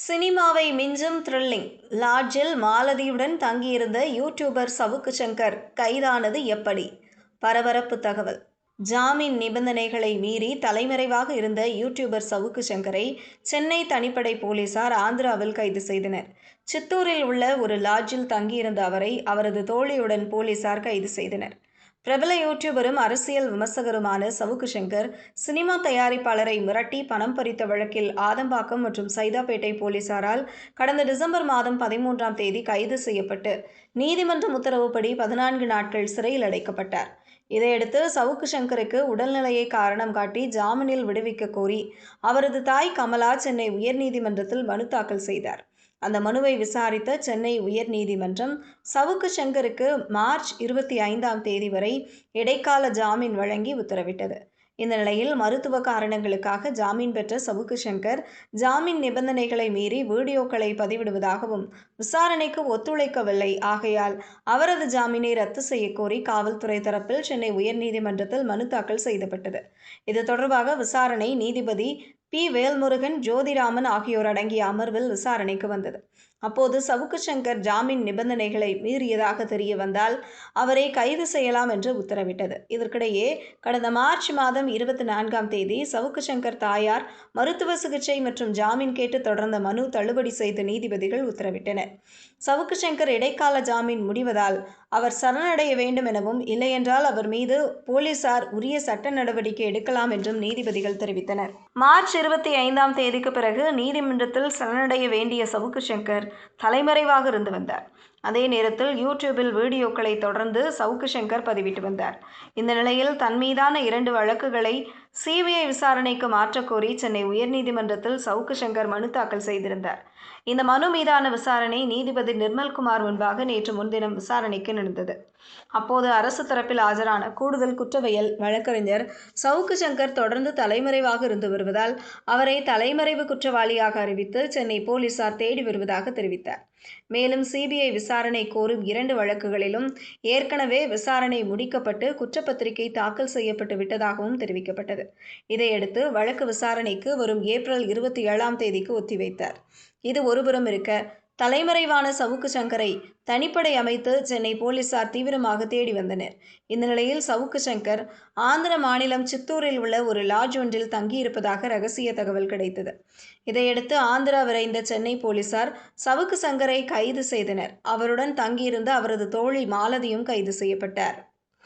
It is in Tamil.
சினிமாவை மிஞ்சும் த்ரில்லிங். லாட்ஜில் மாலதியுடன் தங்கியிருந்த யூடியூபர் சவுக்கு சங்கர் கைதானது எப்படி? பரபரப்பு தகவல். ஜாமீன் நிபந்தனைகளை மீறி தலைமறைவாக இருந்த யூடியூபர் சவுக்கு சங்கரை சென்னை தனிப்படை போலீசார் ஆந்திராவில் கைது செய்தனர். சித்தூரில் உள்ள ஒரு லாட்ஜில் தங்கியிருந்த அவரை அவரது தோழியுடன் போலீசார் கைது செய்தனர். பிரபல யூடியூபரும் அரசியல் விமர்சகருமான சவுக்கு சங்கர் சினிமா தயாரிப்பாளரை மிரட்டி பணம் பறித்த வழக்கில் ஆதம்பாக்கம் மற்றும் சைதாப்பேட்டை போலீசாரால் கடந்த டிசம்பர் மாதம் 13ஆம் தேதி கைது செய்யப்பட்டு நீதிமன்றம் உத்தரவுப்படி 14 நாட்கள் சிறையில் அடைக்கப்பட்டார். இதையடுத்து சவுக்கு சங்கருக்கு உடல்நிலையை காரணம் காட்டி ஜாமீனில் விடுவிக்க கோரி அவரது தாய் கமலா சென்னை உயர்நீதிமன்றத்தில் மனு தாக்கல் செய்தார். அந்த மனுவை விசாரித்த சென்னை உயர்நீதிமன்றம் சவுக்கு சங்கருக்கு மார்ச் 25ஆம் தேதி வரை இடைக்கால ஜாமீன் வழங்கி உத்தரவிட்டது. இந்த நிலையில் மருத்துவ காரணங்களுக்காக ஜாமீன் பெற்ற சவுக்கு சங்கர் ஜாமீன் நிபந்தனைகளை மீறி வீடியோக்களை பதிவிடுவதாகவும் விசாரணைக்கு ஒத்துழைக்கவில்லை. ஆகையால் அவரது ஜாமீனை ரத்து செய்யக்கோரி காவல்துறை தரப்பில் சென்னை உயர்நீதிமன்றத்தில் மனு தாக்கல் செய்யப்பட்டது. இது தொடர்பாக விசாரணை நீதிபதி பி. வேல்முருகன், ஜோதிராமன் ஆகியோர் அடங்கிய அமர்வில் விசாரணைக்கு வந்தது. அப்போது சவுக்கு சங்கர் ஜாமீன் நிபந்தனைகளை மீறியதாக தெரிய வந்தால் அவரை கைது செய்யலாம் என்று உத்தரவிட்டது. இதற்கிடையே கடந்த மார்ச் மாதம் 24ஆம் தேதி சவுக்கு சங்கர் தாயார் மருத்துவ சிகிச்சை மற்றும் ஜாமீன் கேட்டு தொடர்ந்த மனு தள்ளுபடி செய்து நீதிபதிகள் உத்தரவிட்டனர். சவுக்கு சங்கர் இடைக்கால ஜாமீன் முடிவதால் அவர் சரணடைய வேண்டும் எனவும், இல்லையென்றால் அவர் மீது போலீசார் உரிய சட்ட நடவடிக்கை எடுக்கலாம் என்றும் நீதிபதிகள் தெரிவித்தனர். மார்ச் 25ஆம் தேதிக்கு பிறகு நீதிமன்றத்தில் சரணடைய வேண்டிய சவுக்கு சங்கர் தலைமறைவாக இருந்து வந்தார். அதே நேரத்தில் யூடியூபில் வீடியோக்களை தொடர்ந்து சவுக்கு சங்கர் பதிவிட்டு வந்தார். இந்த நிலையில் தன் மீதான 2 வழக்குகளை சிபிஐ விசாரணைக்கு மாற்றக்கோரி சென்னை உயர்நீதிமன்றத்தில் சவுக்கு சங்கர் மனு தாக்கல் செய்திருந்தார். இந்த மனு மீதான விசாரணை நீதிபதி நிர்மல்குமார் முன்பாக நேற்று முன்தினம் விசாரணைக்கு நடந்தது. அப்போது அரசு தரப்பில் ஆஜரான கூடுதல் குற்றவியல் வழக்கறிஞர் சவுக்கு சங்கர் தொடர்ந்து தலைமறைவாக இருந்து வருவதால் அவரை தலைமறைவு குற்றவாளியாக அறிவித்து சென்னை போலீசார் தேடி வருவதாக தெரிவித்தார். மேலும் சிபிஐ விசாரணை கோரும் 2 வழக்குகளிலும் ஏற்கனவே விசாரணை முடிக்கப்பட்டு குற்றப்பத்திரிகை தாக்கல் செய்யப்பட்டு விட்டதாகவும் தெரிவிக்கப்பட்டது. இதையடுத்து வழக்கு விசாரணைக்கு வரும் ஏப்ரல் 27ஆம் தேதிக்கு ஒத்திவைத்தார். இது ஒருபுறம் இருக்க, தலைமறைவான சவுக்கு சங்கரை தனிப்படை அமைத்து சென்னை போலீசார் தீவிரமாக தேடி வந்தனர். இந்த நிலையில் சவுக்கு சங்கர் ஆந்திர மாநிலம் சித்தூரில் உள்ள ஒரு லாட்ஜ் ஒன்றில் தங்கியிருப்பதாக ரகசிய தகவல் கிடைத்தது. இதையடுத்து ஆந்திரா விரைந்த சென்னை போலீசார் சவுக்கு சங்கரை கைது செய்தனர். அவருடன் தங்கியிருந்த அவரது தோழி மாலதியும் கைது செய்யப்பட்டார்.